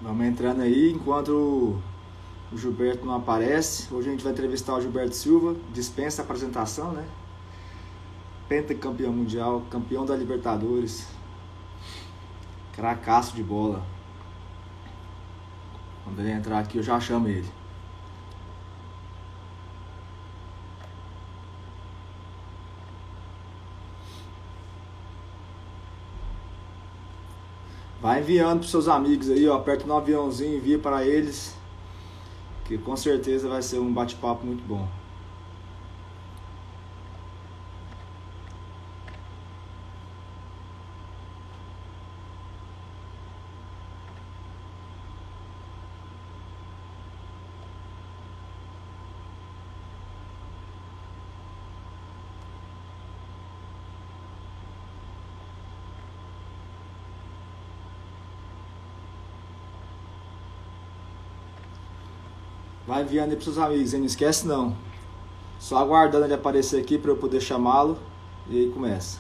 Vamos entrando aí enquanto o Gilberto não aparece. Hoje a gente vai entrevistar o Gilberto Silva, dispensa a apresentação, né? Pentacampeão mundial, campeão da Libertadores, cracaço de bola. Quando ele entrar aqui eu já chamo ele. Vai enviando pros seus amigos aí, ó. Aperta no aviãozinho, envia para eles, que com certeza vai ser um bate-papo muito bom. Vai enviando aí pros seus amigos, hein? Não esquece não. Só aguardando ele aparecer aqui para eu poder chamá-lo. E aí começa.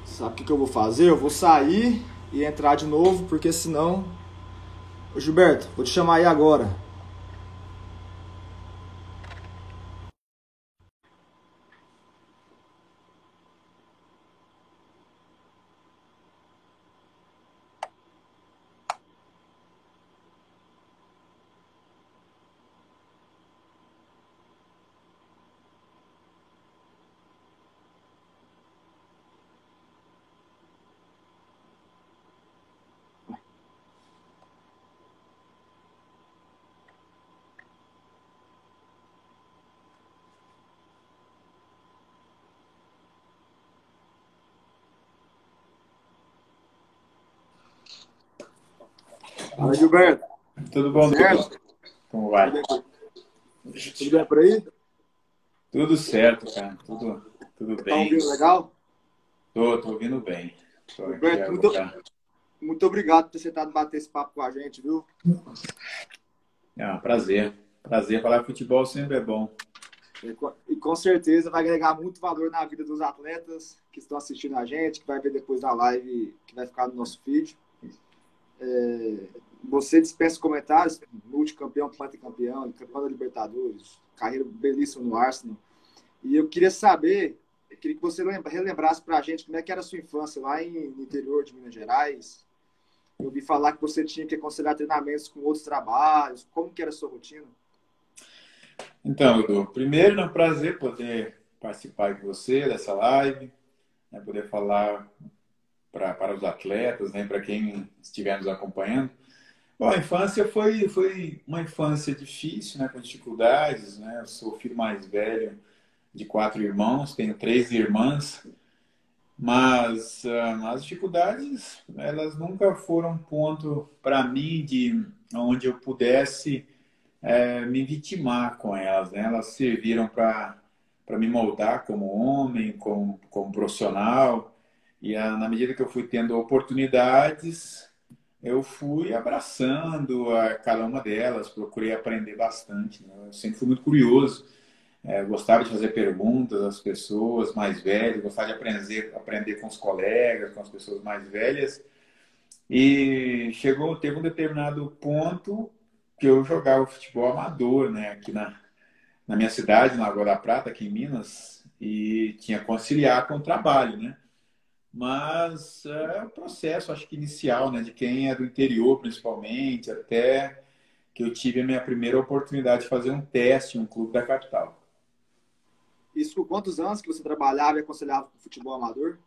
Sabe o que eu vou fazer? Eu vou sair e entrar de novo, porque senão... Ô Gilberto, vou te chamar aí agora. Fala, Gilberto. Tudo Tudo bom, Douglas? certo? Como Tudo vai? bem, tudo bem por aí? Tudo certo, cara. Tudo Tá bem. ouvindo legal? Tô ouvindo bem. Tô aqui Gilberto, muito, agora. muito obrigado por ter aceitado bater esse papo com a gente, viu? É um prazer. Prazer falar futebol sempre é bom. E com certeza vai agregar muito valor na vida dos atletas que estão assistindo a gente, que vai ver depois da live que vai ficar no nosso feed. Você dispensa comentários, multicampeão, pentacampeão, campeão da Libertadores, carreira belíssima no Arsenal. E eu queria saber, eu queria que você relembrasse para a gente como é que era a sua infância lá no interior de Minas Gerais. Eu ouvi falar que você tinha que conciliar treinamentos com outros trabalhos. Como que era a sua rotina? Então, Edu, primeiro é um prazer poder participar com você dessa live, né, poder falar para os atletas, né, para quem estiver nos acompanhando. Bom, a infância foi uma infância difícil, né, com dificuldades, né? Eu sou o filho mais velho de 4 irmãos, tenho 3 irmãs. Mas as dificuldades, elas nunca foram um ponto para mim de onde eu pudesse me vitimar com elas, né? Elas serviram para me moldar como homem, como profissional. E na medida que eu fui tendo oportunidades, eu fui abraçando a cada uma delas, procurei aprender bastante, né? Eu sempre fui muito curioso. Gostava de fazer perguntas às pessoas mais velhas, gostava de aprender com os colegas, com as pessoas mais velhas. E teve um determinado ponto que eu jogava futebol amador, né, aqui na minha cidade, na Lagoa da Prata, aqui em Minas, e tinha que conciliar com o trabalho, né? Mas é o processo, acho que inicial, né, de quem é do interior, principalmente, até que eu tive a minha primeira oportunidade de fazer um teste em um clube da capital. Isso com quantos anos que você trabalhava e aconselhava com futebol amador?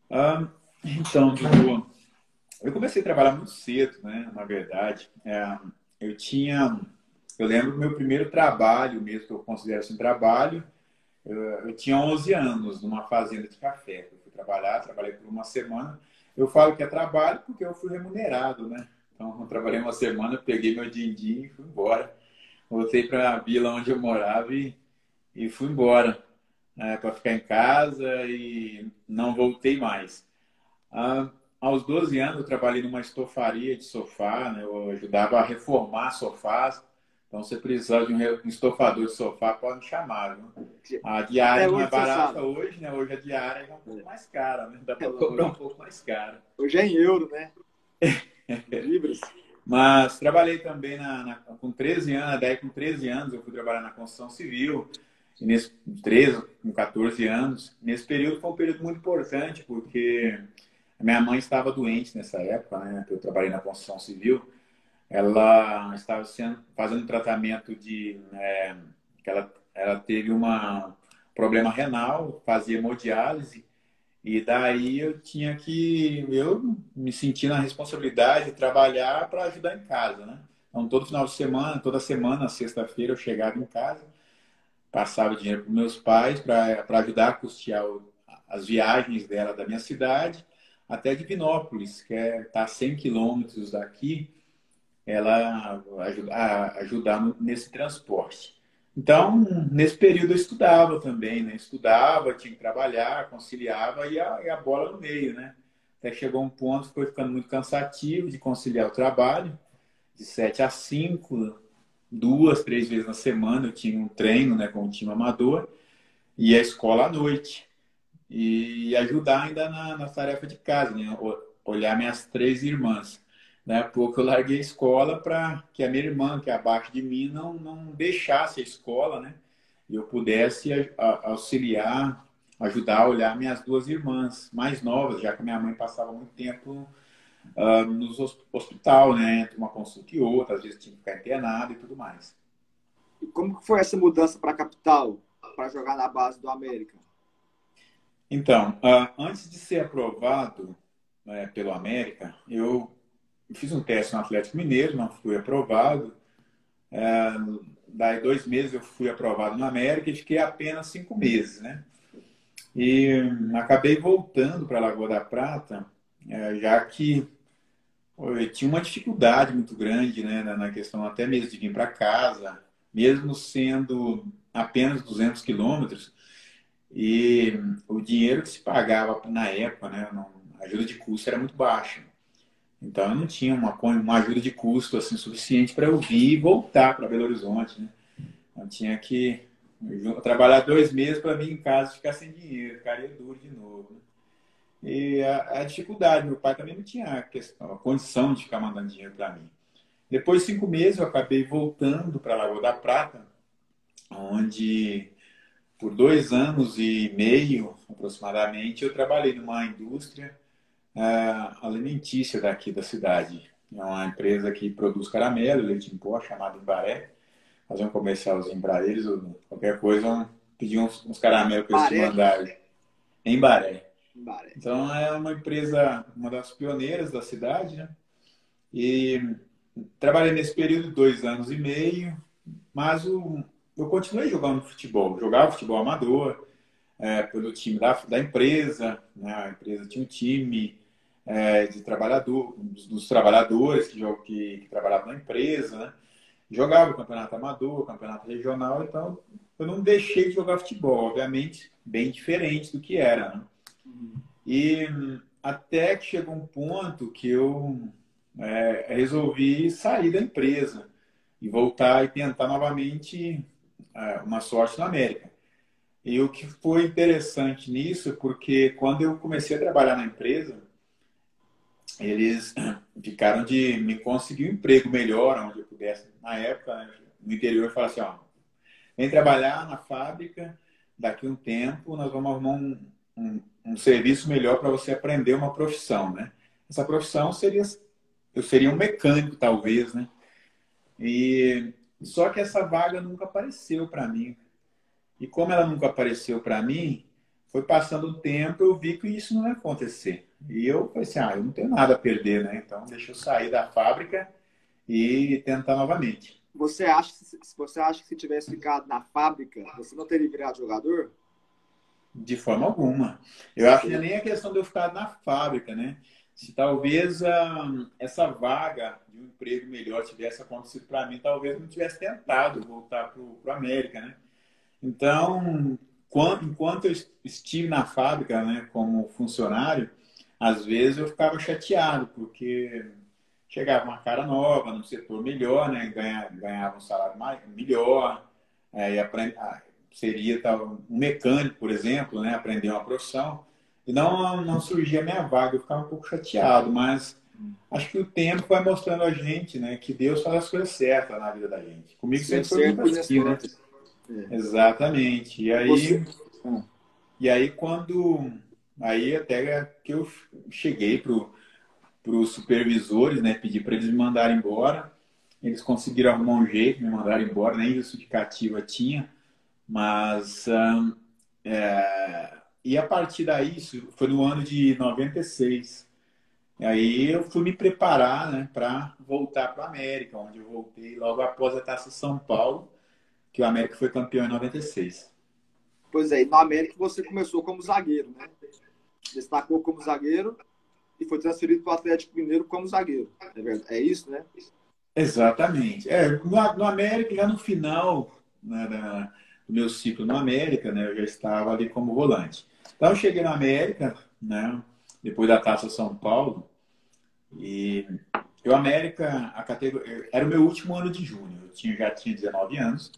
Ah, então, Dudu, eu comecei a trabalhar muito cedo, né? Na verdade, eu tinha, eu lembro do meu primeiro trabalho, mesmo que eu considero assim trabalho, eu tinha 11 anos numa fazenda de café. Eu fui trabalhar, trabalhei por uma semana. Eu falo que é trabalho porque eu fui remunerado, né? Então, eu trabalhei uma semana, peguei meu din-din e fui embora. Voltei para a vila onde eu morava e fui embora, para ficar em casa e não voltei mais. Ah, aos 12 anos, eu trabalhei numa estofaria de sofá, né? Eu ajudava a reformar sofás. Então, se precisar de um estofador de sofá, pode me chamar, viu? A Até diária não é hoje você barata sabe. hoje, né? Hoje a diária é um pouco mais cara, né? Dá para cobrar um Hoje, pouco mais caro. hoje é em euro, né? Libras. Mas trabalhei também com 13 anos, daí com 13 anos eu fui trabalhar na construção civil, e nesse 13, com 14 anos. Nesse período foi um período muito importante, porque a minha mãe estava doente nessa época, né, que eu trabalhei na construção civil. Ela estava fazendo tratamento que ela teve um problema renal, fazia hemodiálise, e daí eu me senti na responsabilidade de trabalhar para ajudar em casa, né? Então, todo final de semana, toda semana, sexta-feira, eu chegava em casa, passava dinheiro para meus pais para ajudar a custear as viagens dela da minha cidade até Divinópolis, que está a 100 quilômetros daqui, ela ajudar nesse transporte. Então, nesse período eu estudava também, né? Estudava, tinha que trabalhar, conciliava e a bola no meio, né? Até chegou um ponto que foi ficando muito cansativo de conciliar o trabalho, de 7 a 5, 2, 3 vezes na semana eu tinha um treino, né, com o time amador e a escola à noite. E ajudar ainda na tarefa de casa, né? Olhar minhas 3 irmãs. Na época eu larguei a escola para que a minha irmã, que é abaixo de mim, não deixasse a escola, né? E eu pudesse auxiliar, ajudar a olhar minhas 2 irmãs mais novas, já que minha mãe passava muito tempo no hospital, né? Entre uma consulta e outra, às vezes tinha que ficar internado e tudo mais. E como que foi essa mudança para a capital, para jogar na base do América? Então, antes de ser aprovado pelo América, eu fiz um teste no Atlético Mineiro, não fui aprovado. Daí 2 meses eu fui aprovado no América e fiquei apenas 5 meses, né? E acabei voltando para a Lagoa da Prata, já que eu tinha uma dificuldade muito grande, né, na questão até mesmo de vir para casa, mesmo sendo apenas 200 quilômetros, e o dinheiro que se pagava na época, né, a ajuda de custo era muito baixa. Então eu não tinha uma ajuda de custo assim suficiente para eu vir e voltar para Belo Horizonte, né? Eu tinha que trabalhar 2 meses para vir em casa e ficar sem dinheiro, ficaria duro de novo, né? E a dificuldade, meu pai também não tinha a condição de ficar mandando dinheiro para mim. Depois de 5 meses eu acabei voltando para Lagoa da Prata, onde por 2 anos e meio aproximadamente eu trabalhei numa indústria alimentícia daqui da cidade. É uma empresa que produz caramelo, leite em pó, chamada Embaré. Fazer um comercialzinho para eles, ou qualquer coisa, pedir uns caramelos para eles te Baré? mandarem. Em Embaré. Baré. Então, é uma empresa, uma das pioneiras da cidade, né? E trabalhei nesse período 2 anos e meio, mas eu continuei jogando futebol. Jogava futebol amador, pelo time da empresa, né? A empresa tinha um time de trabalhador, dos trabalhadores que trabalhavam na empresa, né? Jogava o campeonato amador, campeonato regional, então eu não deixei de jogar futebol, obviamente, bem diferente do que era, né? E até que chegou um ponto que eu resolvi sair da empresa e voltar e tentar novamente uma sorte na América. E o que foi interessante nisso, porque quando eu comecei a trabalhar na empresa, eles ficaram de me conseguir um emprego melhor, onde eu pudesse, na época, né, no interior, falar assim, ó, vem trabalhar na fábrica, daqui a um tempo nós vamos arrumar um serviço melhor para você aprender uma profissão, né? Essa profissão eu seria um mecânico, talvez, né? E só que essa vaga nunca apareceu para mim. E como ela nunca apareceu para mim, foi passando o tempo, eu vi que isso não ia acontecer. E eu falei assim, eu não tenho nada a perder, né? Então deixa eu sair da fábrica e tentar novamente. Você acha que se tivesse ficado na fábrica, você não teria virado jogador? De forma alguma. Eu acho que não é nem a questão de eu ficar na fábrica, né? se talvez essa vaga de um emprego melhor tivesse acontecido para mim, talvez eu não tivesse tentado voltar para o América, né? Então, enquanto eu estive na fábrica, né, como funcionário, às vezes eu ficava chateado, porque chegava uma cara nova, num setor melhor, né, ganhava um salário melhor, seria tal, um mecânico, por exemplo, né, aprender uma profissão, e não surgia a minha vaga, eu ficava um pouco chateado, mas acho que o tempo vai mostrando a gente, né, que Deus faz as coisas certas na vida da gente. Comigo sempre foi muito assim, né? Exatamente. E aí quando... Aí até que eu cheguei para os supervisores, né, pedi para eles me mandarem embora. Eles conseguiram arrumar um jeito, me mandaram embora, nem justificativa tinha. Mas... e a partir daí, isso foi no ano de 96. E aí eu fui me preparar, né, para voltar para a América, onde eu voltei logo após a Taça São Paulo, que o América foi campeão em 96. Pois é, e na América você começou como zagueiro, né? Destacou como zagueiro e foi transferido para o Atlético Mineiro como zagueiro. É isso, né? Exatamente. No América, já no final, né, do meu ciclo no América, né, eu já estava ali como volante. Então eu cheguei na América, né, depois da Taça São Paulo, e o América, era o meu último ano de júnior, já tinha 19 anos.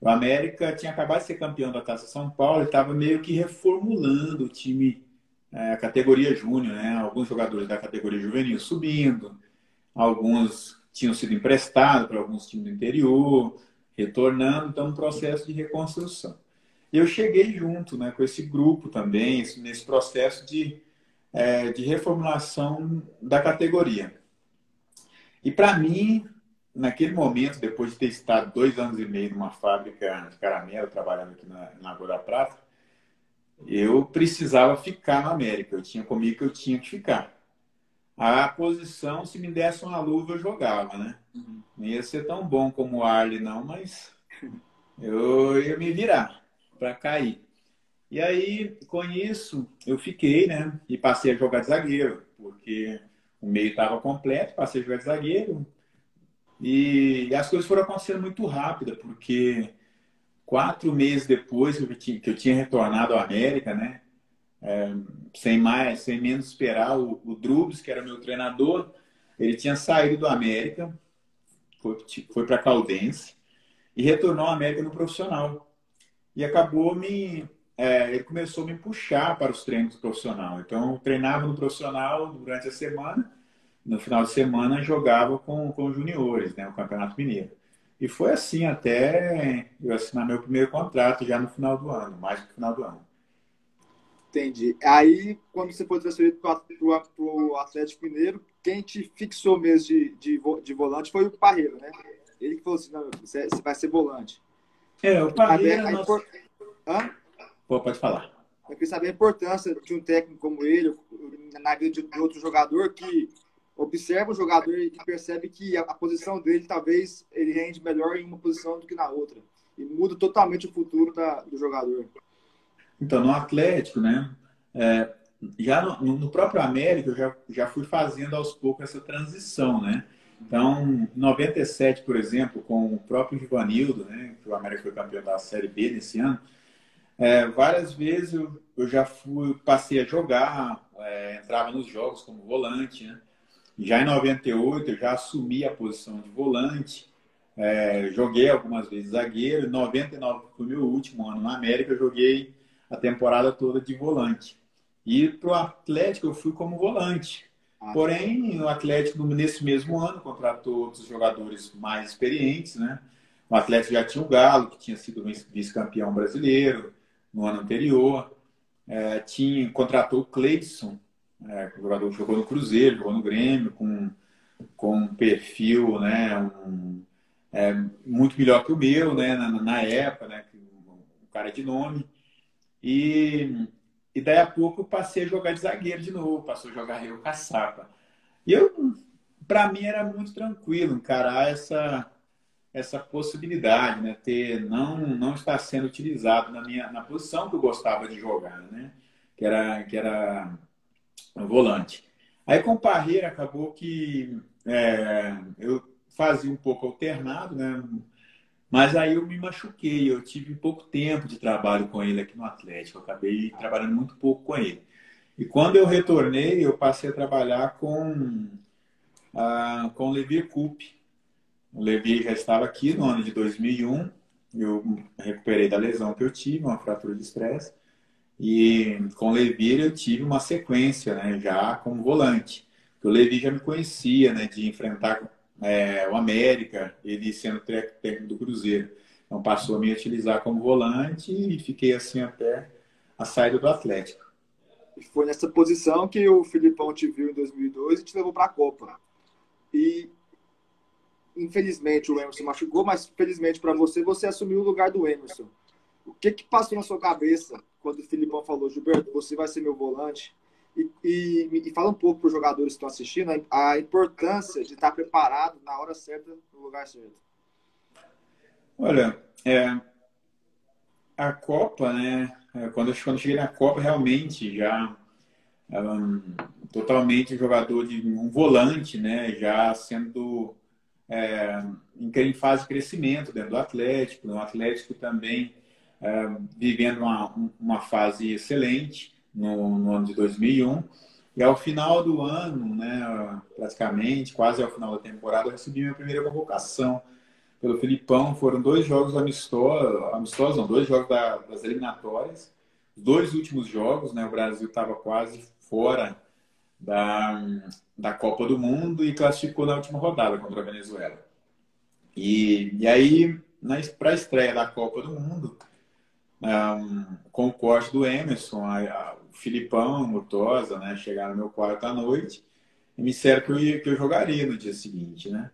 O América tinha acabado de ser campeão da Taça São Paulo e estava meio que reformulando o time, a categoria júnior, né? Alguns jogadores da categoria juvenil subindo, alguns tinham sido emprestados para alguns times do interior, retornando, então um processo de reconstrução. E eu cheguei junto, né, com esse grupo também, nesse processo de reformulação da categoria. E para mim, naquele momento, depois de ter estado 2 anos e meio numa fábrica de caramelo, trabalhando aqui na Lagoa da Prata, eu precisava ficar na América. Eu tinha comigo que eu tinha que ficar. A posição, se me desse uma luva, eu jogava, né? Não ia ser tão bom como o Arley, não, mas eu ia me virar para cair. E aí, com isso, eu fiquei, né? E passei a jogar de zagueiro, porque o meio estava completo, passei a jogar de zagueiro. E as coisas foram acontecendo muito rápido, porque 4 meses depois que eu tinha retornado à América, né? Sem menos esperar, o Drubs, que era meu treinador, ele tinha saído do América, foi para a Caldense e retornou à América no profissional. E acabou ele começou a me puxar para os treinos do profissional. Então, eu treinava no profissional durante a semana, no final de semana jogava com os juniores, né, o Campeonato Mineiro. E foi assim até eu assinar meu primeiro contrato já no final do ano, mais no final do ano. Entendi. Aí, quando você foi transferido para o Atlético Mineiro, quem te fixou mesmo de volante foi o Parreira, né? Ele que falou assim, não, você vai ser volante. O Parreira... Pô, pode falar. Eu queria saber a importância de um técnico como ele, na vida de outro jogador, que observa o jogador e percebe que a posição dele, talvez, ele rende melhor em uma posição do que na outra. E muda totalmente o futuro do jogador. Então, no Atlético, né? Já no próprio América, eu já fui fazendo aos poucos essa transição, né? Então, em 97, por exemplo, com o próprio Givanildo, né? Que o América foi campeão da Série B nesse ano, várias vezes eu já passei a jogar, entrava nos jogos como volante, né? Já em 98 eu já assumi a posição de volante, joguei algumas vezes zagueiro. Em 99, que foi meu último ano na América, eu joguei a temporada toda de volante. E para o Atlético eu fui como volante. Porém, o Atlético, nesse mesmo ano, contratou outros jogadores mais experientes, né? O Atlético já tinha o Galo, que tinha sido vice-campeão brasileiro no ano anterior. Contratou o Cleison, o jogador que jogou no Cruzeiro, jogou no Grêmio, com um perfil, né, muito melhor que o meu, né, na época, né, um cara de nome. E daí a pouco eu passei a jogar de zagueiro de novo, passou a jogar eu caçapa. E para mim era muito tranquilo encarar essa possibilidade, né, não estar sendo utilizado na posição que eu gostava de jogar, né, que era volante. Aí com o Parreira acabou que eu fazia um pouco alternado, né? Mas aí eu me machuquei, eu tive pouco tempo de trabalho com ele aqui no Atlético, eu acabei trabalhando muito pouco com ele. E quando eu retornei, eu passei a trabalhar com o Levi Coupe. O Levi já estava aqui no ano de 2001, eu recuperei da lesão que eu tive, uma fratura de estresse, e com o Levi eu tive uma sequência, né, já como volante. O Levi já me conhecia, né, de enfrentar o América, ele sendo técnico do Cruzeiro. Então passou a me utilizar como volante e fiquei assim até a saída do Atlético. E foi nessa posição que o Filipão te viu em 2002 e te levou para a Copa. E infelizmente o Emerson machucou, mas felizmente para você, você assumiu o lugar do Emerson. O que que passou na sua cabeça quando o Filipão falou, Gilberto, você vai ser meu volante? E fala um pouco para os jogadores que estão assistindo a importância de estar preparado na hora certa, no lugar certo. Olha, a Copa, né? Quando eu cheguei na Copa, realmente já totalmente jogador de um volante, né? Já sendo em fase de crescimento dentro do Atlético, no Atlético também vivendo uma fase excelente no ano de 2001. E ao final do ano, né, praticamente, quase ao final da temporada, eu recebi minha primeira convocação pelo Filipão. Foram 2 jogos amistosos não, 2 jogos das eliminatórias. Os 2 últimos jogos, né, o Brasil estava quase fora da, da Copa do Mundo e classificou na última rodada contra a Venezuela. E aí, para a estreia da Copa do Mundo, com o corte do Emerson, o Filipão, o Murtosa, né, chegaram no meu quarto à noite e me disseram que eu jogaria no dia seguinte, né?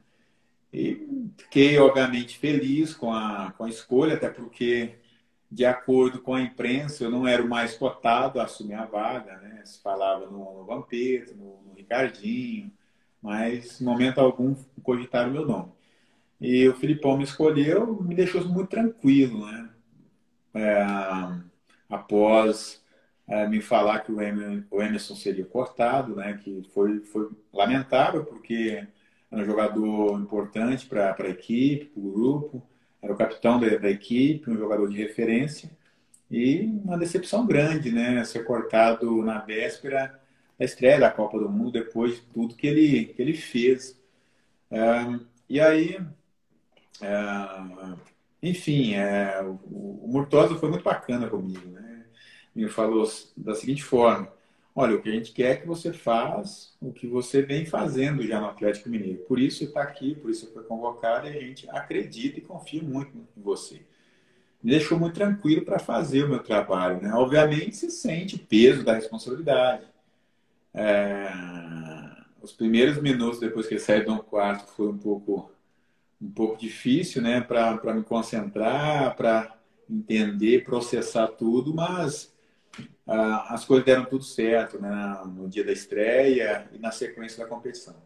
E fiquei, obviamente, feliz com a escolha, até porque, de acordo com a imprensa, eu não era o mais cotado a assumir a vaga, né? Se falava no Vampeta, no Ricardinho, mas, em momento algum, cogitaram meu nome. E o Filipão me escolheu, me deixou muito tranquilo, né? Após me falar que o Emerson seria cortado, né? Que foi lamentável, porque era um jogador importante para a equipe, para o grupo, era o capitão da equipe, um jogador de referência, e uma decepção grande, né? Ser cortado na véspera da estreia da Copa do Mundo, depois de tudo que ele fez. E aí, enfim, o Murtosa foi muito bacana comigo, né? Me falou da seguinte forma: olha, o que a gente quer é que você faça o que você vem fazendo já no Atlético Mineiro. Por isso está aqui, por isso foi convocado e a gente acredita e confia muito em você. Me deixou muito tranquilo para fazer o meu trabalho, né? Obviamente, se sente o peso da responsabilidade. Os primeiros minutos depois que ele saiu do quarto foi um pouco difícil, né, para me concentrar, para entender, processar tudo, mas as coisas deram tudo certo, né, no dia da estreia e na sequência da competição.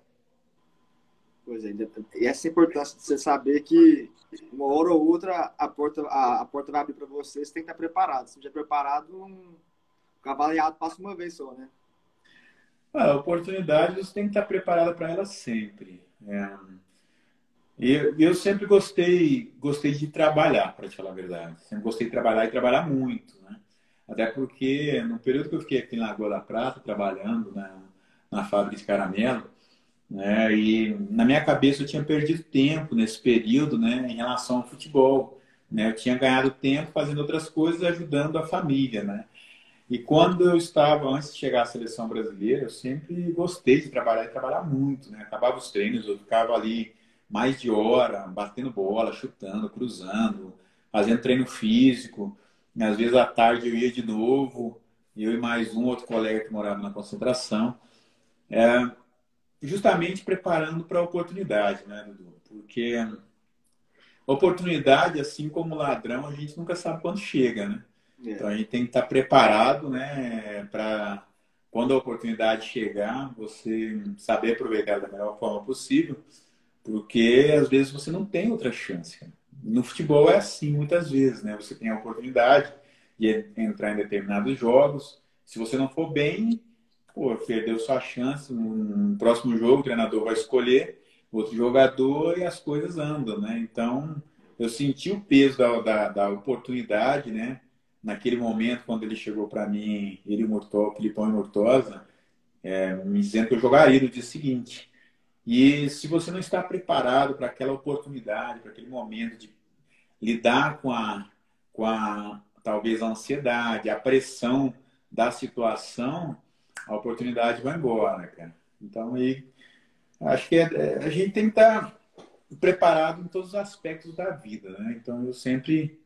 Pois é, e essa importância de você saber que uma hora ou outra a porta vai abrir para você, você tem que estar preparado. Se não estiver preparado, um cavaleado passa uma vez só, né? A oportunidade você tem que estar preparado para ela sempre. E eu sempre gostei de trabalhar, para te falar a verdade. Sempre gostei de trabalhar e trabalhar muito, né? Até porque no período que eu fiquei aqui na Lagoa da Prata, trabalhando na fábrica de caramelo, né? E na minha cabeça eu tinha perdido tempo nesse período, né? Em relação ao futebol, né? Eu tinha ganhado tempo fazendo outras coisas, ajudando a família, né? E quando eu estava, antes de chegar à seleção brasileira, eu sempre gostei de trabalhar e trabalhar muito, né? Acabava os treinos, eu ficava ali mais de hora, batendo bola, chutando, cruzando, fazendo treino físico. E às vezes à tarde eu ia de novo, eu e mais um outro colega que morava na concentração, justamente preparando para a oportunidade, né, Dudu? Porque oportunidade, assim como ladrão, a gente nunca sabe quando chega, né? Então É. a gente tem que estar preparado, né, para quando a oportunidade chegar, você saber aproveitar da melhor forma possível, porque às vezes você não tem outra chance, cara. No futebol é assim, muitas vezes, né? Você tem a oportunidade de entrar em determinados jogos. Se você não for bem, pô, perdeu sua chance, no próximo jogo o treinador vai escolher outro jogador e as coisas andam, né? Então, eu senti o peso da oportunidade, né? Naquele momento, quando ele chegou para mim, ele e o Murtosa, Filipão e Murtosa, me dizendo que eu jogaria no dia seguinte. E se você não está preparado para aquela oportunidade, para aquele momento de lidar com a talvez a ansiedade, a pressão da situação, a oportunidade vai embora, cara. Então, aí, acho que a gente tem que estar preparado em todos os aspectos da vida, né? Então, eu sempre,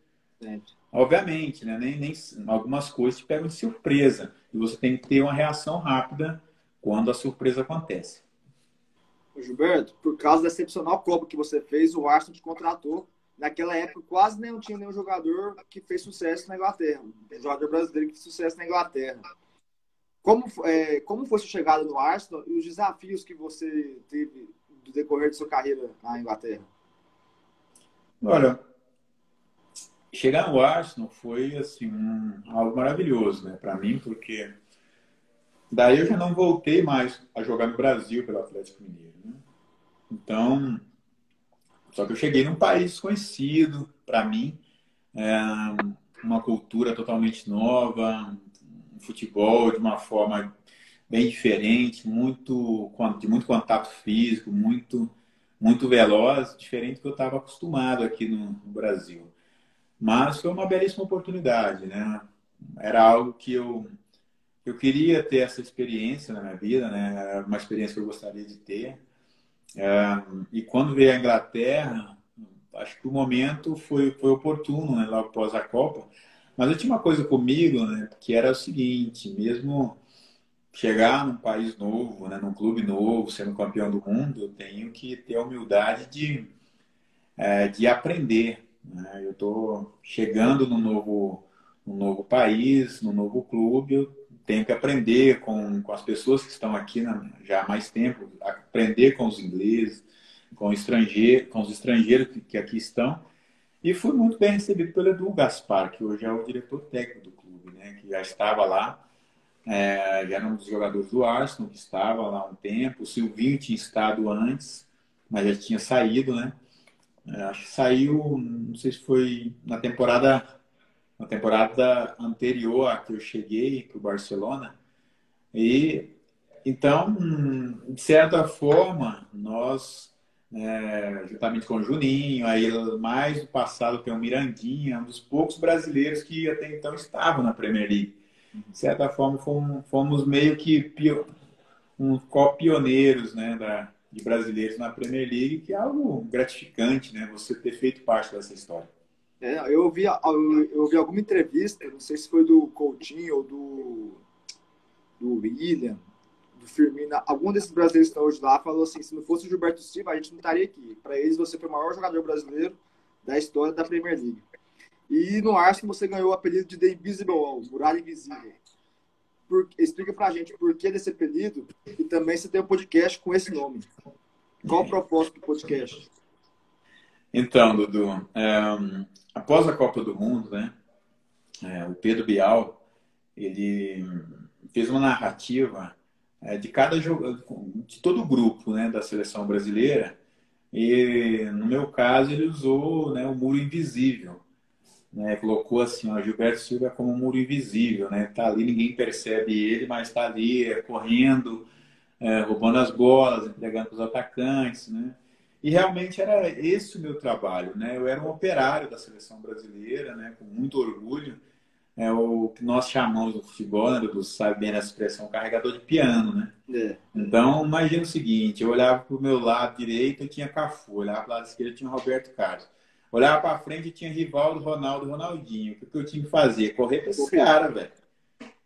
obviamente, né? Nem algumas coisas te pegam de surpresa e você tem que ter uma reação rápida quando a surpresa acontece. Gilberto, por causa da excepcional Copa que você fez, o Arsenal te contratou. Naquela época, quase não tinha nenhum jogador que fez sucesso na Inglaterra. Um jogador brasileiro que fez sucesso na Inglaterra. Como foi sua chegada no Arsenal e os desafios que você teve do decorrer de sua carreira na Inglaterra? Olha, chegar no Arsenal foi assim algo maravilhoso, né, para mim, porque daí eu já não voltei mais a jogar no Brasil pelo Atlético Mineiro, né? Então, só que eu cheguei num país desconhecido para mim, é, uma cultura totalmente nova, um futebol de uma forma bem diferente, de muito contato físico, muito veloz, diferente do que eu estava acostumado aqui no Brasil. Mas foi uma belíssima oportunidade, né? Era algo que eu queria ter essa experiência na minha vida, né? Era uma experiência que eu gostaria de ter. E quando veio a Inglaterra, acho que o momento foi oportuno, né? Logo após a Copa. Mas eu tinha uma coisa comigo, né? Que era o seguinte, mesmo chegar num país novo, né? Num clube novo, sendo campeão do mundo, eu tenho que ter a humildade de aprender, né? Eu estou chegando num novo país, num novo clube, eu tenho que aprender com as pessoas que estão aqui já há mais tempo, aprender com os ingleses, com os estrangeiros que aqui estão. E fui muito bem recebido pelo Edu Gaspar, que hoje é o diretor técnico do clube, né? Que já estava lá, já era um dos jogadores do Arsenal, que estava lá há um tempo. O Silvinho tinha estado antes, mas já tinha saído, né? Acho que saiu, não sei se foi na temporada anterior a que eu cheguei para o Barcelona. E então, de certa forma, nós, juntamente com o Juninho, aí mais do passado tem o Mirandinha, um dos poucos brasileiros que até então estavam na Premier League. De certa forma, fomos meio que co-pioneiros, né, de brasileiros na Premier League, que é algo gratificante, né, você ter feito parte dessa história. Eu ouvi alguma entrevista, não sei se foi do Coutinho ou do William, do Firmino, algum desses brasileiros que estão hoje lá falou assim, se não fosse o Gilberto Silva, a gente não estaria aqui. Para eles, você foi o maior jogador brasileiro da história da Premier League. E no Arsenal você ganhou o apelido de The Invisible Wall, Muralha Invisível. Explica pra gente por que desse apelido e também você tem um podcast com esse nome. Qual o propósito do podcast? Então, Dudu, após a Copa do Mundo, né, o Pedro Bial, ele fez uma narrativa de cada jogador, de todo o grupo, né, da seleção brasileira, e no meu caso ele usou, né, o muro invisível, né, colocou assim, ó, Gilberto Silva como um muro invisível, né, tá ali, ninguém percebe ele, mas tá ali correndo, roubando as bolas, entregando para os atacantes, né? E realmente era esse o meu trabalho, né? Eu era um operário da seleção brasileira, né? Com muito orgulho, o que nós chamamos no futebol, né? Do sabe bem essa expressão, carregador de piano, né? Então, imagina o seguinte, eu olhava para o meu lado direito e tinha Cafu, olhava para o lado esquerdo e tinha Roberto Carlos. Olhava para frente e tinha Rivaldo, Ronaldo, Ronaldinho. O que eu tinha que fazer? Correr para esses caras, velho.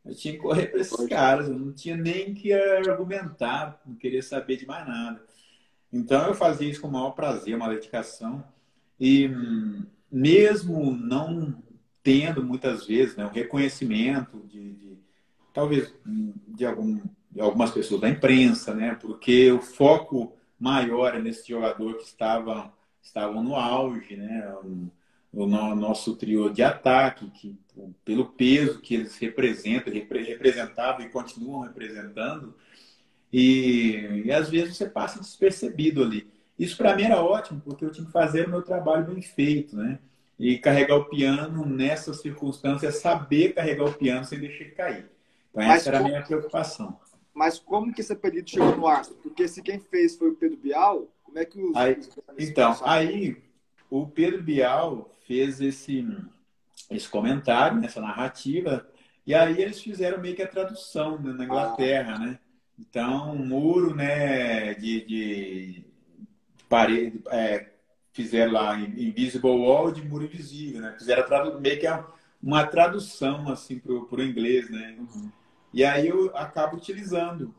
Eu tinha que correr para esses caras, eu não tinha nem que argumentar, não queria saber de mais nada. Então eu fazia isso com o maior prazer, uma dedicação. E mesmo não tendo muitas vezes, né, o reconhecimento talvez de algumas pessoas da imprensa, né, porque o foco maior é nesse jogador que estavam no auge, né, nosso trio de ataque, que pelo peso que eles representam, representavam e continuam representando, e às vezes você passa despercebido ali. Isso para mim era ótimo, porque eu tinha que fazer o meu trabalho bem feito, né? E carregar o piano nessas circunstâncias, saber carregar o piano sem deixar ele cair. Então Mas, essa era a minha preocupação. mas como que esse apelido chegou no Arsenal? Porque se quem fez foi o Pedro Bial, como é que Aí, os então, sabem? aí o Pedro Bial fez esse comentário, essa narrativa, e aí eles fizeram meio que a tradução, né, na Ah, Inglaterra, né? Então, um muro, né, de parede, fizeram lá Invisible Wall de muro invisível, né? Fizeram meio que uma tradução assim para o inglês, né? uhum. E aí eu acabo utilizando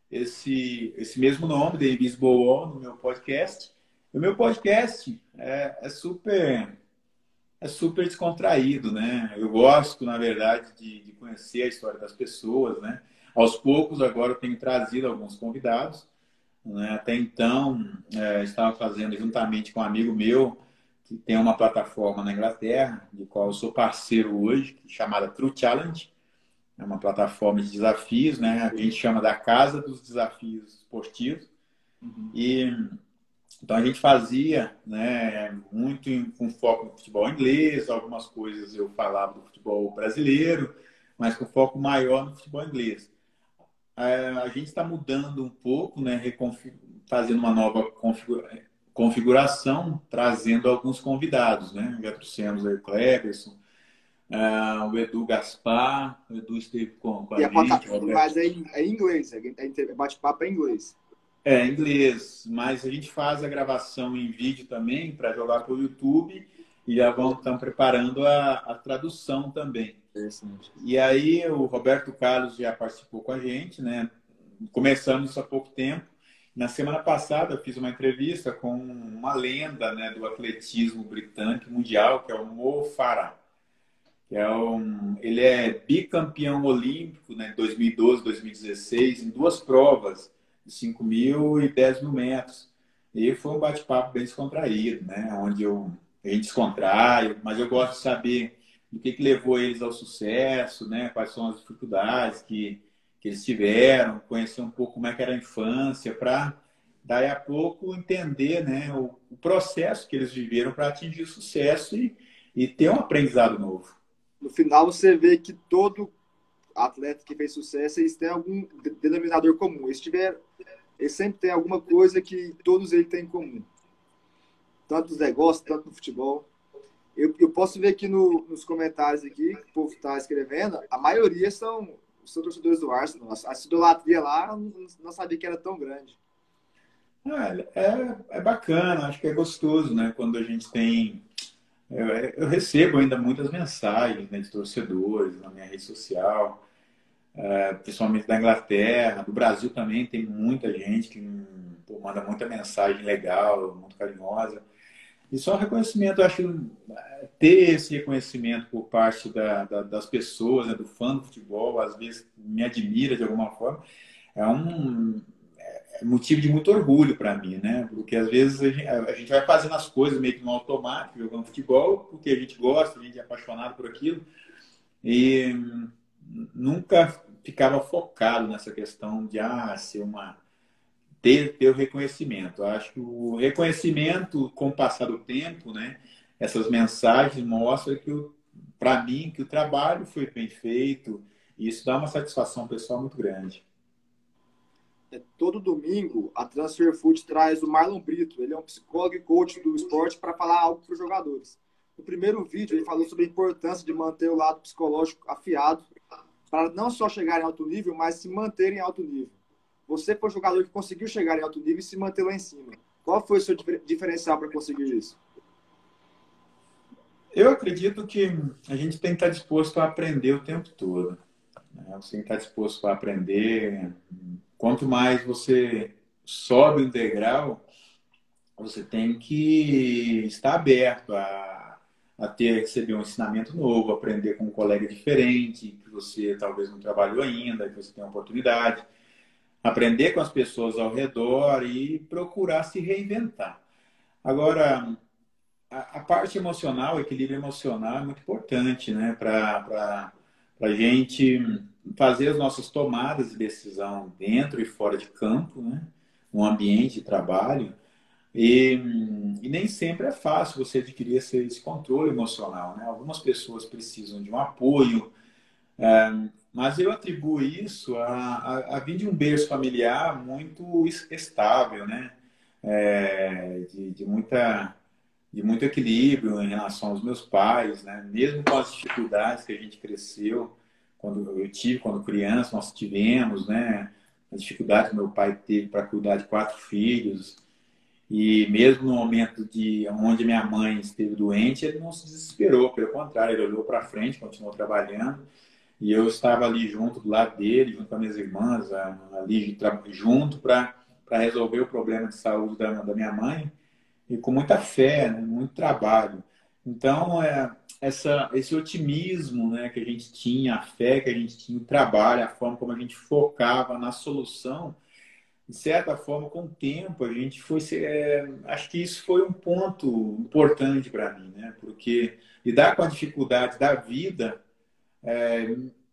esse mesmo nome, The Invisible Wall, no meu podcast. O meu podcast é super descontraído, né? Eu gosto, na verdade, de conhecer a história das pessoas, né? Aos poucos, agora eu tenho trazido alguns convidados, né? Até então, estava fazendo juntamente com um amigo meu, que tem uma plataforma na Inglaterra, de qual eu sou parceiro hoje, chamada True Challenge. É uma plataforma de desafios, né? A gente chama da Casa dos Desafios Esportivos. Uhum. E então a gente fazia, né, muito com foco no futebol inglês, algumas coisas eu falava do futebol brasileiro, mas com foco maior no futebol inglês. A gente está mudando um pouco, né, fazendo uma nova configuração, trazendo alguns convidados, né? Já trouxemos aí o Cleberson, o Edu Gaspar, o Edu esteve com a E a gente, o mas Roberto. é em inglês, bate-papo é em inglês. É, inglês, mas a gente faz a gravação em vídeo também para jogar para o YouTube e já estão preparando a tradução também. Interessante. E aí o Roberto Carlos já participou com a gente, né? Começamos isso há pouco tempo. Na semana passada eu fiz uma entrevista com uma lenda, né, do atletismo britânico mundial, que é o Mo Farah. Ele é bicampeão olímpico, né, em 2012, 2016, em duas provas, de 5.000 e 10.000 metros. E foi um bate-papo bem descontraído, né, onde a gente descontrai, mas eu gosto de saber do que levou eles ao sucesso, né, quais são as dificuldades que eles tiveram, conhecer um pouco como é que era a infância, para daí a pouco entender, né, o processo que eles viveram para atingir o sucesso e ter um aprendizado novo. No final, você vê que todo atleta que fez sucesso, eles têm algum denominador comum. Eles sempre têm alguma coisa que todos eles têm em comum. Tanto nos negócios, tanto no futebol. Eu posso ver aqui nos comentários aqui, que o povo está escrevendo, a maioria são torcedores do Arsenal. A idolatria lá, eu não sabia que era tão grande. É bacana, acho que é gostoso, né? Quando a gente tem. Eu recebo ainda muitas mensagens, né, de torcedores na minha rede social, principalmente da Inglaterra, do Brasil também, tem muita gente que pô, manda muita mensagem legal, muito carinhosa. E só reconhecimento, eu acho que ter esse reconhecimento por parte das pessoas, né, do fã do futebol, às vezes me admira de alguma forma, é um motivo de muito orgulho para mim, né? Porque às vezes a gente vai fazendo as coisas meio que no automático, jogando futebol, porque a gente gosta, a gente é apaixonado por aquilo, e nunca ficava focado nessa questão de ser ter o reconhecimento. Eu acho que o reconhecimento, com o passar do tempo, né? Essas mensagens mostram que, para mim, que o trabalho foi bem feito, e isso dá uma satisfação pessoal muito grande. Todo domingo, a Transfer Food traz o Marlon Brito. Ele é um psicólogo e coach do esporte para falar algo para os jogadores. No primeiro vídeo, ele falou sobre a importância de manter o lado psicológico afiado para não só chegar em alto nível, mas se manter em alto nível. Você foi um jogador que conseguiu chegar em alto nível e se manter lá em cima. Qual foi o seu diferencial para conseguir isso? Eu acredito que a gente tem que estar disposto a aprender o tempo todo, né? Você tem que estar disposto a aprender. Quanto mais você sobe um degrau, você tem que estar aberto receber um ensinamento novo, aprender com um colega diferente, que você talvez não trabalhou ainda, que você tem uma oportunidade. Aprender com as pessoas ao redor e procurar se reinventar. Agora, a parte emocional, o equilíbrio emocional é muito importante, né? Para a gente fazer as nossas tomadas de decisão dentro e fora de campo, né? No ambiente de trabalho. E, e nem sempre é fácil você adquirir esse controle emocional, né? Algumas pessoas precisam de um apoio, mas eu atribuo isso a vir de um berço familiar muito estável, né? De muito equilíbrio em relação aos meus pais, né? Mesmo com as dificuldades que a gente cresceu, quando eu tive, quando criança, nós tivemos, né? As dificuldades que meu pai teve para cuidar de 4 filhos. E mesmo no momento de onde minha mãe esteve doente, ele não se desesperou, pelo contrário, ele olhou para frente, continuou trabalhando. E eu estava ali junto, do lado dele, junto com as minhas irmãs, ali junto para resolver o problema de saúde da minha mãe, e com muita fé, né, muito trabalho. Então, esse otimismo, né, que a gente tinha, a fé que a gente tinha, o trabalho, a forma como a gente focava na solução, de certa forma, com o tempo, a gente foi. Acho que isso foi um ponto importante para mim, né? Porque lidar com as dificuldades da vida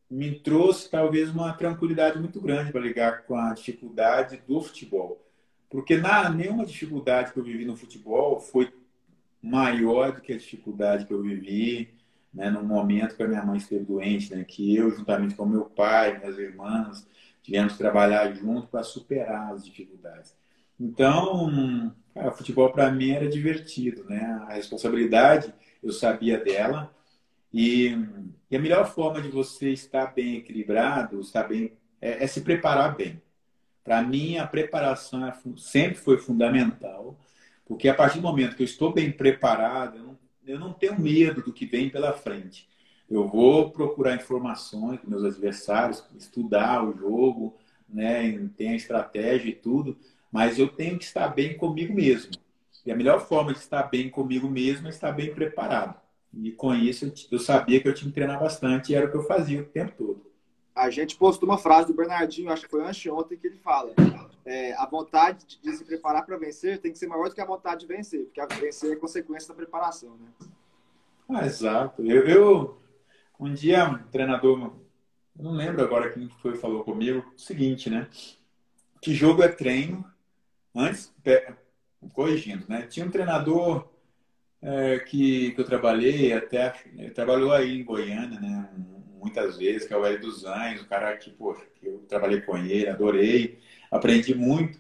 me trouxe talvez uma tranquilidade muito grande para ligar com a dificuldade do futebol. Porque nenhuma dificuldade que eu vivi no futebol foi maior do que a dificuldade que eu vivi, né, no momento que a minha mãe esteve doente, né, que eu, juntamente com meu pai, minhas irmãs, tivemos que trabalhar junto para superar as dificuldades. Então, cara, o futebol para mim era divertido, né? A responsabilidade, eu sabia dela, e, e a melhor forma de você estar bem equilibrado, estar bem, é se preparar bem. Para mim, a preparação sempre foi fundamental, porque a partir do momento que eu estou bem preparado, eu não tenho medo do que vem pela frente. Eu vou procurar informações dos meus adversários, estudar o jogo, né, tem a estratégia e tudo, mas eu tenho que estar bem comigo mesmo. E a melhor forma de estar bem comigo mesmo é estar bem preparado. E com isso eu sabia que eu tinha que treinar bastante e era o que eu fazia o tempo todo. A gente postou uma frase do Bernardinho, acho que foi anteontem, que ele fala: a vontade de se preparar para vencer tem que ser maior do que a vontade de vencer, porque a vencer é consequência da preparação, né? Exato. Um dia, um treinador, eu não lembro agora quem foi que falou comigo, o seguinte, né? Que jogo é treino. Antes, corrigindo, né? Tinha um treinador que eu trabalhei, até ele trabalhou aí em Goiânia, né? Muitas vezes, que é o Hélio dos Anjos, o cara que, poxa, que eu trabalhei com ele, adorei, aprendi muito.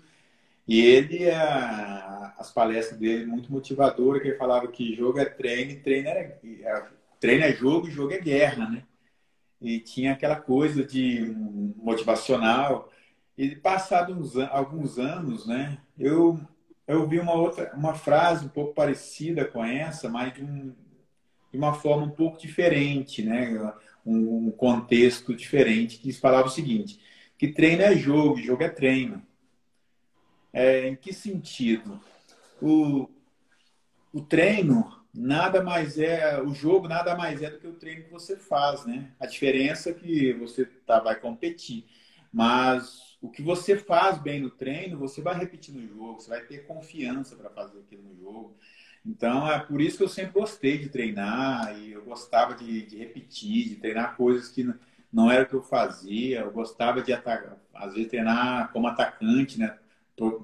E ele, as palestras dele, muito motivadoras, que ele falava que jogo é treino, treino é jogo e jogo é guerra, né? E tinha aquela coisa de motivacional. E passado alguns anos, né, eu vi uma frase um pouco parecida com essa, mas de uma forma um pouco diferente, né, um contexto diferente, que falava o seguinte, que treino é jogo, jogo é treino. Em que sentido? O, o treino nada mais é, o jogo nada mais é do que o treino que você faz, né? A diferença é que você vai competir, mas o que você faz bem no treino, você vai repetir no jogo, você vai ter confiança para fazer aquilo no jogo. Então, é por isso que eu sempre gostei de treinar e eu gostava de repetir, de treinar coisas que não era o que eu fazia. Eu gostava de atacar, às vezes treinar como atacante, né?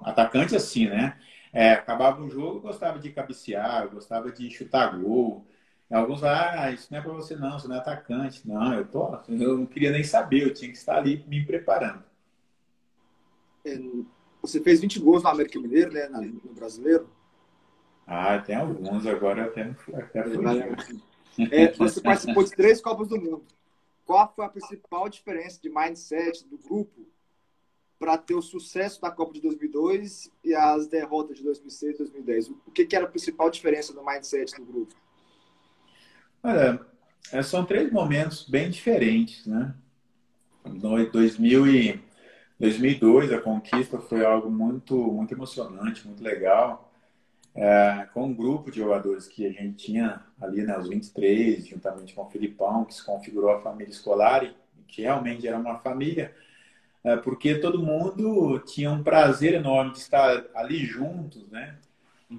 Atacante assim, né? Acabava o jogo, eu gostava de cabecear, eu gostava de chutar gol. Alguns isso não é para você não, você não é atacante. Não, eu não queria nem saber, eu tinha que estar ali me preparando. Você fez 20 gols no América Mineiro, né, no Brasileiro. Tem alguns agora até fugiu. Você participou de 3 Copas do Mundo. Qual foi a principal diferença de mindset do grupo para ter o sucesso da Copa de 2002 e as derrotas de 2006 e 2010? O que era a principal diferença no mindset do grupo? Olha, são 3 momentos bem diferentes, né? No 2002, a conquista foi algo muito, muito emocionante, muito legal. Com um grupo de jogadores que a gente tinha ali, né, os 23, juntamente com o Filipão, que se configurou a família Scolari, que realmente era uma família, porque todo mundo tinha um prazer enorme de estar ali juntos, né?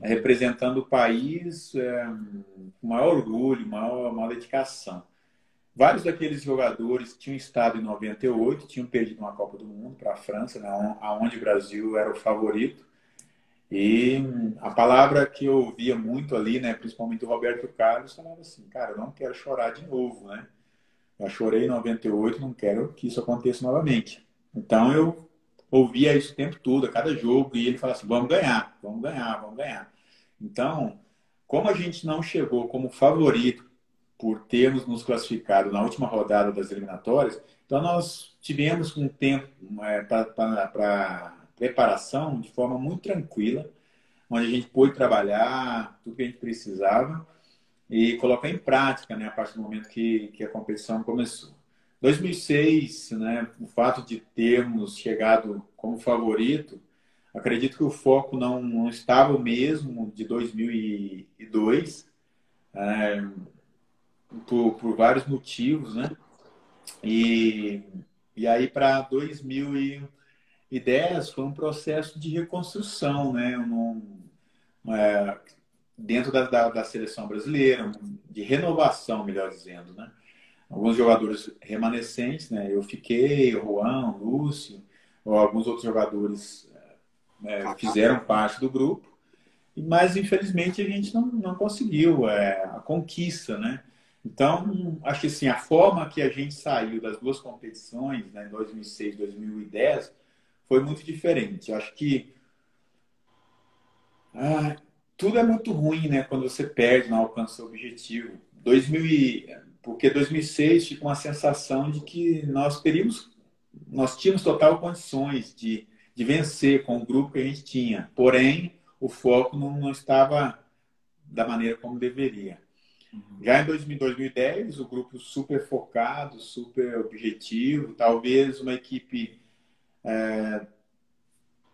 representando o país com maior orgulho, maior dedicação. Vários daqueles jogadores tinham estado em 98, tinham perdido uma Copa do Mundo para a França, né, onde o Brasil era o favorito. E a palavra que eu ouvia muito ali, né, principalmente o Roberto Carlos, falava assim, cara, eu não quero chorar de novo, né? Já chorei em 98, não quero que isso aconteça novamente. Então eu ouvia isso o tempo todo, a cada jogo, e ele falava assim, vamos ganhar, vamos ganhar, vamos ganhar. Então, como a gente não chegou como favorito por termos nos classificado na última rodada das eliminatórias, então nós tivemos um tempo para preparação de forma muito tranquila, onde a gente pôde trabalhar tudo que a gente precisava e colocar em prática, né, a partir do momento que a competição começou. 2006, né, o fato de termos chegado como favorito, acredito que o foco não estava o mesmo de 2002, por vários motivos, né? E, e aí para 2010 foi um processo de reconstrução, né? Dentro da seleção brasileira, de renovação, melhor dizendo, né? Alguns jogadores remanescentes, né? Eu fiquei, o Juan, o Lúcio, ou alguns outros jogadores fizeram parte do grupo, mas infelizmente a gente não conseguiu a conquista, né? Então, acho que assim, a forma que a gente saiu das duas competições, né, em 2006 e 2010, foi muito diferente. Acho que tudo é muito ruim, né, quando você perde, não alcança o objetivo. Porque 2006 ficou uma sensação de que nós tínhamos total condições de vencer com o grupo que a gente tinha. Porém, o foco não estava da maneira como deveria. Já em 2010, o grupo super focado, super objetivo, talvez uma equipe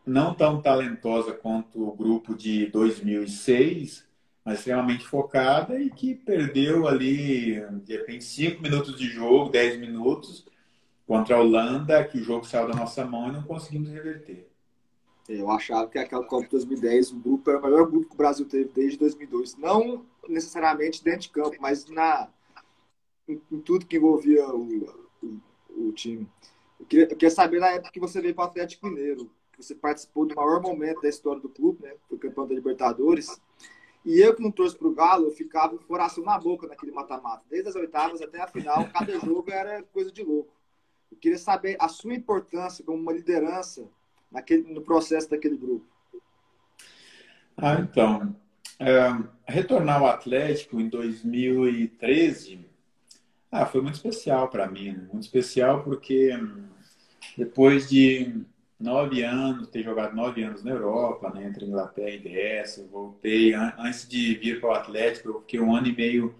não tão talentosa quanto o grupo de 2006, mas extremamente focada e que perdeu ali, de repente, 5 minutos de jogo, 10 minutos, contra a Holanda, que o jogo saiu da nossa mão e não conseguimos reverter. Eu achava que aquela Copa de 2010, o grupo era o melhor grupo que o Brasil teve desde 2002. Não necessariamente dentro de campo, mas em tudo que envolvia o time. Eu queria saber na época que você veio para o Atlético Mineiro, que você participou do maior momento da história do clube, né? Foi campeão da Libertadores. E eu que não trouxe para o Galo, eu ficava com o coração na boca naquele mata-mata. Desde as oitavas até a final, cada jogo era coisa de louco. Eu queria saber a sua importância como uma liderança no processo daquele grupo. Então, retornar ao Atlético em 2013, foi muito especial para mim, né? Muito especial porque depois de 9 anos, ter jogado 9 anos na Europa, né, entre Inglaterra e Grécia, eu voltei, antes de vir para o Atlético, eu fiquei 1 ano e meio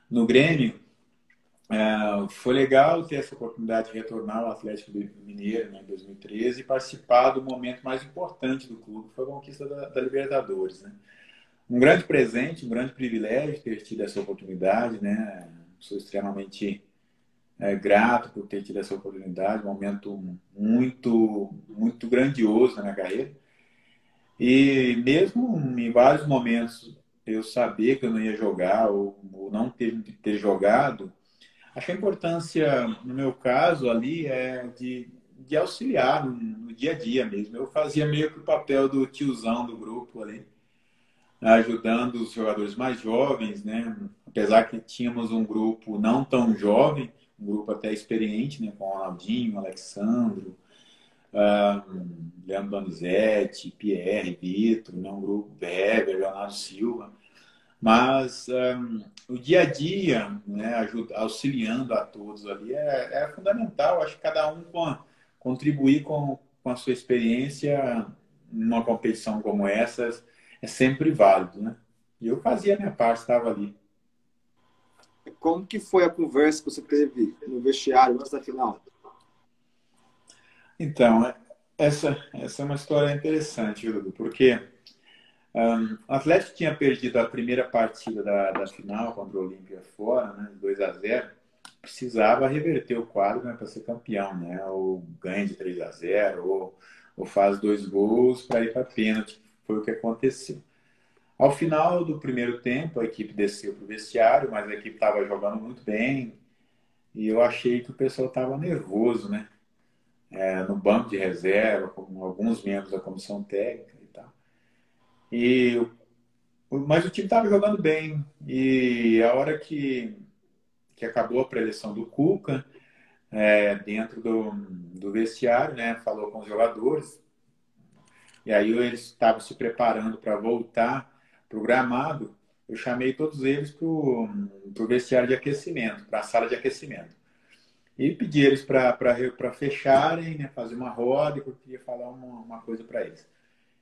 no Grêmio. Foi legal ter essa oportunidade de retornar ao Atlético Mineiro, né, em 2013 e participar do momento mais importante do clube, que foi a conquista da Libertadores, né? Um grande presente, um grande privilégio ter tido essa oportunidade, né? Sou extremamente grato por ter tido essa oportunidade, um momento muito, muito grandioso na minha carreira. E mesmo em vários momentos eu saber que eu não ia jogar ou não ter jogado, acho que a importância, no meu caso ali, é de auxiliar no dia a dia mesmo. Eu fazia meio que o papel do tiozão do grupo ali, ajudando os jogadores mais jovens, né? Apesar que tínhamos um grupo não tão jovem, um grupo até experiente, né? Com o Ronaldinho, Alexandro, Leandro Donizete, Pierre, Vitor, né? Um grupo Weber, Leonardo Silva. Mas o dia a dia, né? Auxiliando a todos ali é fundamental. Acho que cada um contribuir com a sua experiência numa competição como essa é sempre válido, né? E eu fazia a minha parte, estava ali. Como que foi a conversa que você teve no vestiário antes da final? Então, essa é uma história interessante, Dudu, porque o Atlético tinha perdido a primeira partida da final contra o Olímpia fora, né, 2-0. Precisava reverter o quadro, né, para ser campeão, né? Ou ganha de 3-0, ou faz 2 gols para ir para pênalti. Foi o que aconteceu. Ao final do primeiro tempo, a equipe desceu para o vestiário, mas a equipe estava jogando muito bem e eu achei que o pessoal estava nervoso, né? No banco de reserva, com alguns membros da comissão técnica e tal. Mas o time estava jogando bem e a hora que acabou a preleção do Cuca, dentro do vestiário, né? Falou com os jogadores. E aí eles estavam se preparando para voltar para o gramado. Eu chamei todos eles para o vestiário de aquecimento, para a sala de aquecimento. E pedi eles para fecharem, né, fazer uma roda, e eu queria falar uma coisa para eles.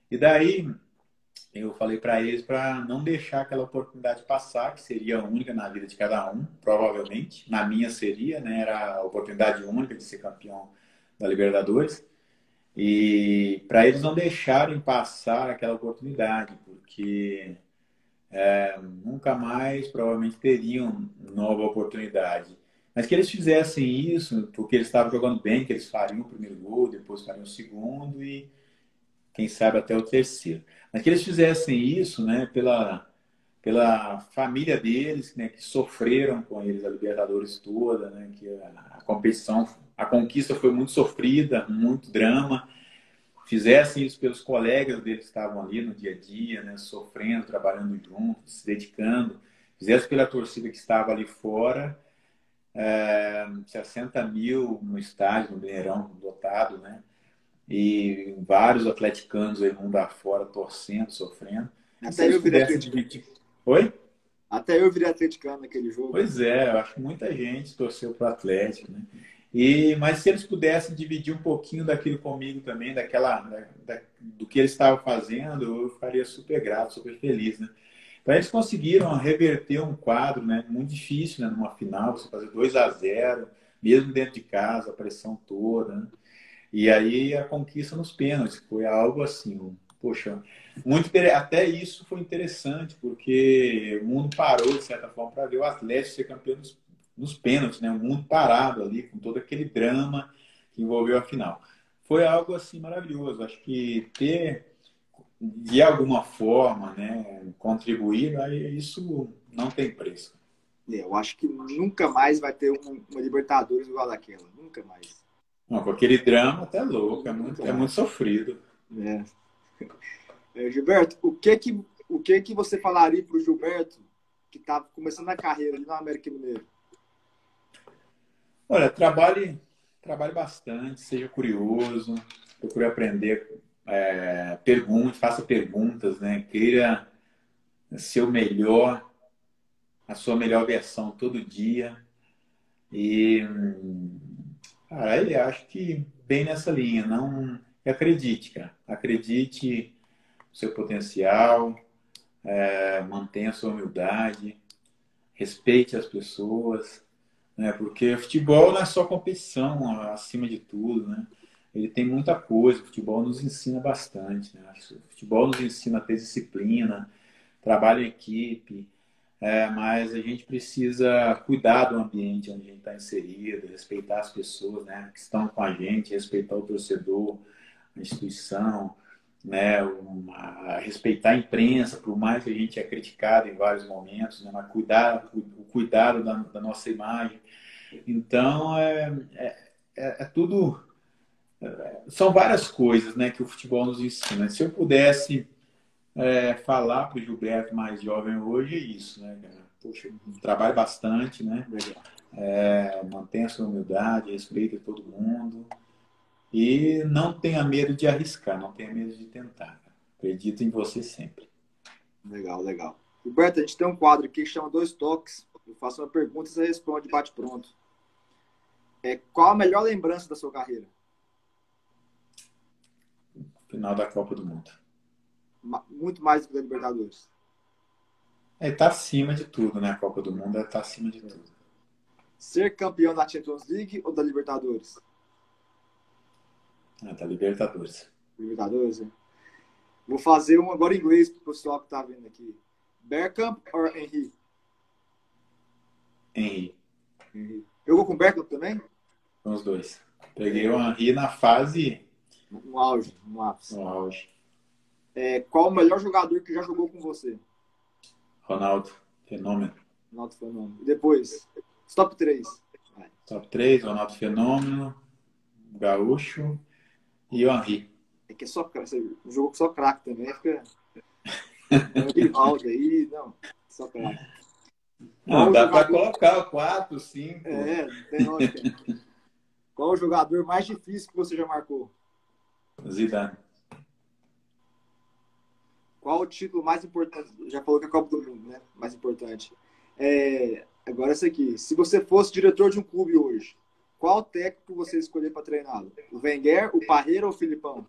E daí eu falei para eles para não deixar aquela oportunidade passar, que seria única na vida de cada um, provavelmente. Na minha seria, né, era a oportunidade única de ser campeão da Libertadores. E para eles não deixarem passar aquela oportunidade, porque nunca mais provavelmente teriam nova oportunidade. Mas que eles fizessem isso, porque eles estavam jogando bem, que eles fariam o primeiro gol, depois fariam o segundo e quem sabe até o terceiro. Mas que eles fizessem isso, né, pela família deles, né, que sofreram com eles a Libertadores toda, né, que a competição, a conquista foi muito sofrida, muito drama. Fizessem isso pelos colegas deles que estavam ali no dia a dia, né, sofrendo, trabalhando juntos, se dedicando. Fizessem pela torcida que estava ali fora, 60 mil no estádio, no Mineirão, lotado, né? E vários atleticanos aí mundo afora torcendo, sofrendo. E se Até eles eu virei pudessem atleticano. dividir. Oi? Até eu virei atleticano naquele jogo. Pois é, eu acho que muita gente torceu para o Atlético, né? Mas se eles pudessem dividir um pouquinho daquilo comigo também, do que eles estavam fazendo, eu ficaria super grato, super feliz, né? Então eles conseguiram reverter um quadro, né, muito difícil, né, numa final, você fazer 2-0, mesmo dentro de casa, a pressão toda, né? E aí a conquista nos pênaltis, foi algo assim, poxa, até isso foi interessante, porque o mundo parou, de certa forma, para ver o Atlético ser campeão nos pênaltis, né? O mundo parado ali, com todo aquele drama que envolveu a final. Foi algo assim maravilhoso. Acho que ter, de alguma forma, né, contribuir, aí isso não tem preço. Eu acho que nunca mais vai ter uma Libertadores igual daquela. Nunca mais. Não, com aquele drama, até louco, Nunca é muito mais. sofrido. É. Gilberto, o que que você falaria para o Gilberto que estava começando a carreira ali no América Mineiro? Olha, trabalhe bastante, seja curioso, procure aprender, pergunte, faça perguntas, né? Queira ser o melhor, a sua melhor versão todo dia. E, cara, ele acho que bem nessa linha, não acredite, cara. Acredite no seu potencial, mantenha a sua humildade, respeite as pessoas, né? Porque futebol não é só competição, acima de tudo, né? Ele tem muita coisa, o futebol nos ensina bastante, né? O futebol nos ensina a ter disciplina, trabalho em equipe, mas a gente precisa cuidar do ambiente onde a gente está inserido, respeitar as pessoas, né, que estão com a gente, respeitar o torcedor, a instituição, né, respeitar a imprensa, por mais que a gente é criticado em vários momentos, né, mas o cuidado da nossa imagem. Então, tudo. São várias coisas, né, que o futebol nos ensina. Se eu pudesse falar para o Gilberto mais jovem hoje é isso, né, cara? Poxa, trabalhe bastante, né? Mantenha a sua humildade, respeite todo mundo e não tenha medo de arriscar, não tenha medo de tentar. Cara. Acredito em você sempre. Legal, legal. Gilberto, a gente tem um quadro aqui que chama Dois Toques. Eu faço uma pergunta e você responde, bate pronto. Qual a melhor lembrança da sua carreira? Final da Copa do Mundo. Muito mais do que da Libertadores. Tá acima de tudo, né? A Copa do Mundo tá acima de tudo. Ser campeão da Champions League ou da Libertadores? Da Libertadores. Libertadores, né? Vou fazer um agora em inglês para o pessoal que está vendo aqui. Bergkamp ou Henry? Henry. Jogou com Bergkamp também? Com os dois. Peguei o Henry na fase... No auge, no ápice. No auge. Qual o melhor jogador que já jogou com você? Ronaldo, fenômeno. Ronaldo Fenômeno. E depois, os top 3. Vai. Top 3, Ronaldo Fenômeno, Gaúcho e o Henry. É que é só você jogou com só craque também, fica. Tem o Rivaldo aí, não. Só craque. Não, dá para colocar 4, 5. Não tem lógica. Qual o jogador mais difícil que você já marcou? Zidane. Qual o título mais importante? Já falou que é a Copa do Mundo, né? Mais importante. Agora essa aqui. Se você fosse diretor de um clube hoje, qual técnico você escolher para treiná-lo? O Wenger, o Parreira ou o Filipão?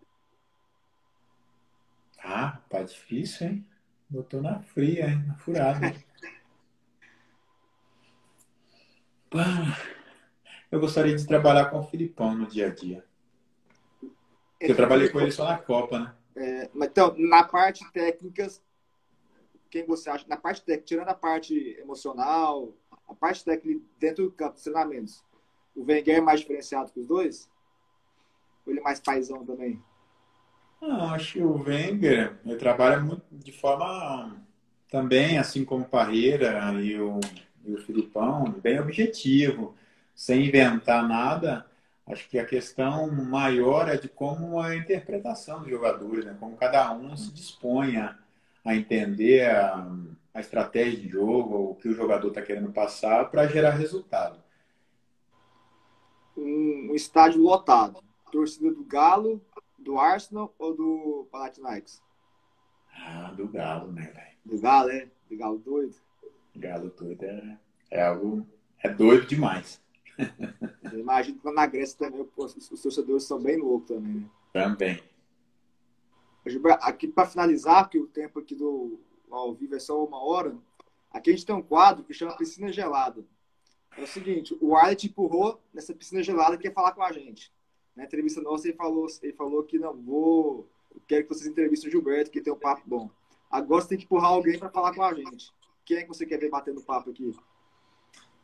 Ah, tá difícil, hein? Botou na fria, hein? Na furada. Eu gostaria de trabalhar com o Filipão no dia a dia. Eu trabalhei com ele só na Copa, né? Mas então, na parte técnica, quem você acha? Na parte técnica, tirando a parte emocional, a parte técnica dentro do campo, dos treinamentos, o Wenger é mais diferenciado que os dois? Ou ele é mais paizão também? Não, acho que o Wenger ele trabalha muito de forma também, assim como o Parreira e o Filipão, bem objetivo, sem inventar nada. Acho que a questão maior é de como a interpretação dos jogadores, né? Como cada um se dispõe a entender a estratégia de jogo, o que o jogador está querendo passar para gerar resultado. Um estádio lotado. Torcida do Galo, do Arsenal ou do Panathinaikos? Do Galo, né, velho? Do Galo, é? Do Galo doido? Galo doido é algo... É doido demais. Eu imagino que na Grécia também os torcedores são bem loucos também, né? Também. Aqui para finalizar, porque o tempo aqui do ao vivo é só 1 hora, aqui a gente tem um quadro que chama Piscina Gelada. É o seguinte, o Arlet empurrou nessa piscina gelada e quer falar com a gente. Na entrevista nossa, ele falou que não vou. Eu quero que vocês entrevistem o Gilberto, que tem um papo bom. Agora você tem que empurrar alguém para falar com a gente. Quem é que você quer ver batendo papo aqui?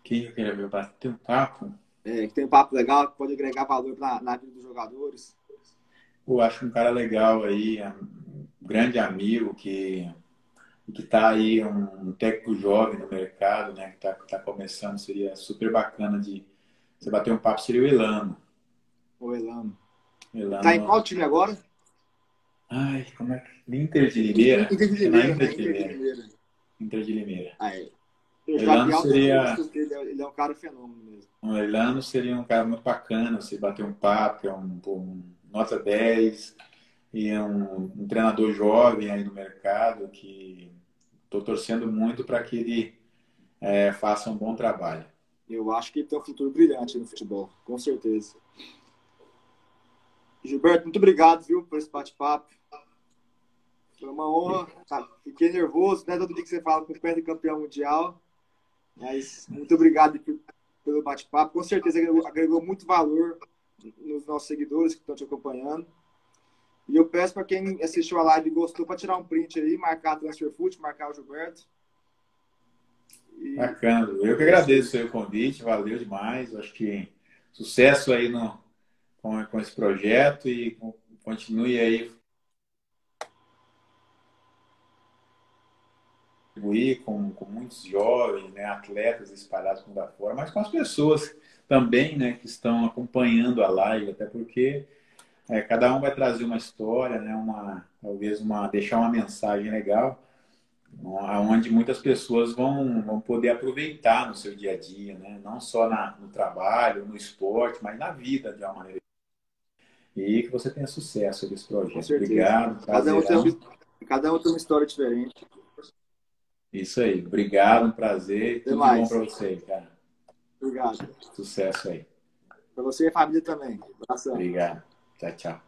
Quem eu quero ver bater um papo? Que tem um papo legal, que pode agregar valor na vida dos jogadores. Eu acho um cara legal aí, um grande amigo que está aí, um técnico jovem no mercado, né? Que tá começando, seria super bacana de você bater um papo, seria o Elano. O Elano. Elano. Tá em qual time agora? Ai, como é que... Inter de Limeira. Inter de Limeira. Inter de Limeira. Eu já vi seria... ele é um cara fenômeno mesmo. O Elano seria um cara muito bacana, você bater um papo, é um nota 10 e é um treinador jovem aí no mercado que estou torcendo muito para que ele faça um bom trabalho. Eu acho que ele tem um futuro brilhante no futebol, com certeza. Gilberto, muito obrigado, viu, por esse bate-papo. Foi uma honra. Fiquei nervoso, né? Todo dia que você fala com o pé de campeão mundial. Mas muito obrigado pelo bate-papo. Com certeza agregou muito valor nos nossos seguidores que estão te acompanhando. E eu peço para quem assistiu a live e gostou para tirar um print aí, marcar a TransferFoot, marcar o Gilberto. Bacana. Eu que agradeço o convite, valeu demais. Acho que sucesso aí com esse projeto e continue aí com muitos jovens, né, atletas espalhados por lá fora, mas com as pessoas também, né, que estão acompanhando a live, até porque cada um vai trazer uma história, né, deixar uma mensagem legal, onde muitas pessoas vão poder aproveitar no seu dia a dia, né, não só no trabalho, no esporte, mas na vida de uma maneira. E que você tenha sucesso nesse projeto. Com certeza. Obrigado. Cada um tem uma história diferente. Isso aí. Obrigado, um prazer. Tudo de bom para você, cara. Obrigado. Sucesso aí. Para você e a família também. Abração. Obrigado. Tchau, tchau.